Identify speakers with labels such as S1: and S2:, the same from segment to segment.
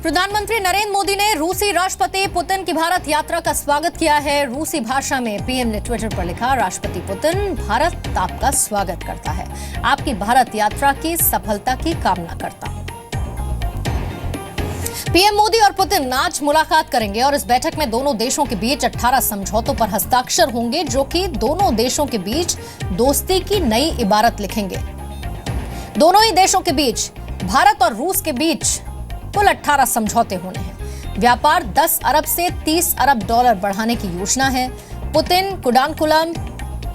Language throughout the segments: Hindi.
S1: प्रधानमंत्री नरेंद्र मोदी ने रूसी राष्ट्रपति पुतिन की भारत यात्रा का स्वागत किया है। रूसी भाषा में पीएम ने ट्विटर पर लिखा, राष्ट्रपति पुतिन, भारत आपका स्वागत करता है, आपकी भारत यात्रा की सफलता की कामना करता हूं। पीएम मोदी और पुतिन आज मुलाकात करेंगे और इस बैठक में दोनों देशों के बीच 18 समझौतों पर हस्ताक्षर होंगे, जो कि दोनों देशों के बीच दोस्ती की नई इबारत लिखेंगे। दोनों ही देशों के बीच, भारत और रूस के बीच कुल 18 समझौते होने हैं। व्यापार 10 अरब से 30 अरब डॉलर बढ़ाने की योजना है। Putin Kudankulam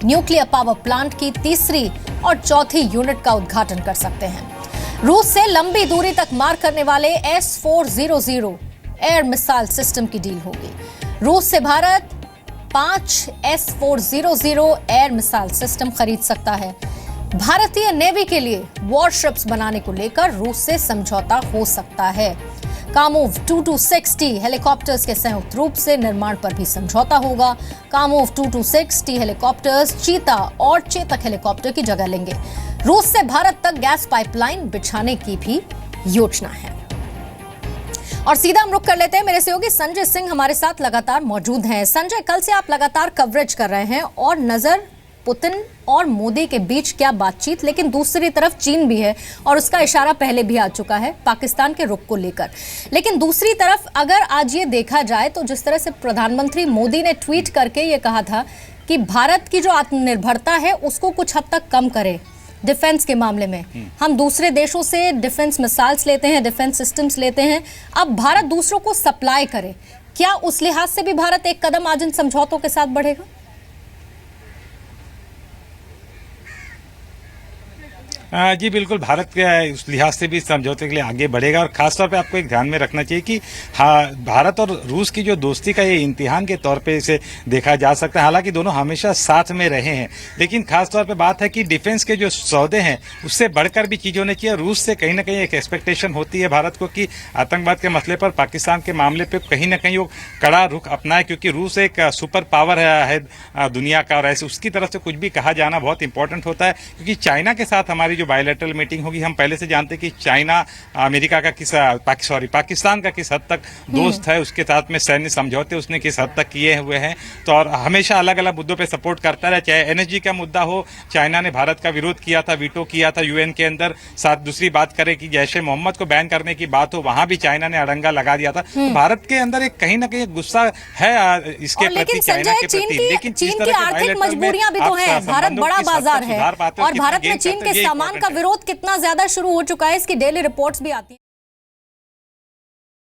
S1: nuclear power plant की तीसरी और चौथी यूनिट का उद्घाटन कर सकते हैं। रूस से लंबी दूरी तक मार करने वाले S-400 एयर मिसाइल सिस्टम की डील होगी। रूस से Bharat 5 S-400 air missile system खरीद सकता है। भारतीय नेवी के लिए वॉरशिप्स बनाने को लेकर रूस से समझौता हो सकता है। कामोव 2260 हेलीकॉप्टर्स के संयुक्त रूप से निर्माण पर भी समझौता होगा। कामोव 2260 हेलीकॉप्टर्स चीता और चेतक हेलीकॉप्टर की जगह लेंगे। रूस से भारत तक गैस पाइपलाइन बिछाने की भी योजना है। और सीधा हम रुख कर लेते हैं, मेरे सहयोगी संजय सिंह हमारे साथ लगातार मौजूद हैं। संजय, कल से आप लगातार कवरेज कर रहे हैं और नजर पुतिन और मोदी के बीच क्या बातचीत, लेकिन दूसरी तरफ चीन भी है और उसका इशारा पहले भी आ चुका है पाकिस्तान के रुख को लेकर। लेकिन दूसरी तरफ अगर आज ये देखा जाए तो जिस तरह से प्रधानमंत्री मोदी ने ट्वीट करके ये कहा था कि भारत की जो आत्मनिर्भरता है उसको कुछ हद तक कम करे डिफेंस के मामले में। हम दूसरे देशों से डिफेंस मिसाइल्स लेते हैं, डिफेंस सिस्टम्स लेते हैं, अब भारत दूसरों को सप्लाई करे। क्या उस लिहाज से भी भारत एक कदम आज इन समझौतों के साथ बढ़ेगा?
S2: जी बिल्कुल, भारत के उस लिहाज से भी समझौते के लिए आगे बढ़ेगा। और खासतौर पे आपको एक ध्यान में रखना चाहिए कि हाँ, भारत और रूस की जो दोस्ती का ये इम्तिहान के तौर पे इसे देखा जा सकता है। हालांकि दोनों हमेशा साथ में रहे हैं, लेकिन खासतौर पे बात है कि डिफेंस के जो सौदे हैं उससे बढ़कर भी चीज़ होनी चाहिए। रूस से कहीं ना कहीं एक एक्सपेक्टेशन होती है भारत को कि आतंकवाद के मसले पर, पाकिस्तान के मामले पर कहीं ना कहीं वो कड़ा रुख अपनाए, क्योंकि रूस एक सुपर पावर है दुनिया का, और ऐसे उसकी तरफ से कुछ भी कहा जाना बहुत इंपॉर्टेंट होता है। क्योंकि चाइना के साथ हमारी बायलैटरल मीटिंग होगी, हम पहले से जानते हैं कि चाइना अमेरिका का पाकिस्तान का किस हद तक दोस्त है, उसके साथ में सैन्य समझौते उसने किस हद तक किए हुए हैं। तो और हमेशा अलग अलग मुद्दों पे सपोर्ट करता रहा, चाहे एनर्जी का मुद्दा हो, चाइना ने भारत का विरोध किया था, वीटो किया था यूएन के अंदर। साथ दूसरी बात करें कि जैश ए मोहम्मद को बैन करने की बात हो, वहां भी चाइना ने अड़ंगा लगा दिया था। तो भारत के अंदर एक कहीं ना कहीं गुस्सा है इसके प्रति, चाइना के प्रति। लेकिन
S1: चीन की आर्थिक मजबूरियां भी तो हैं, भारत बड़ा बाजार है और भारत में चीन के सामान का विरोध कितना ज्यादा शुरू हो चुका है, इसकी डेली रिपोर्ट्स भी आती हैं।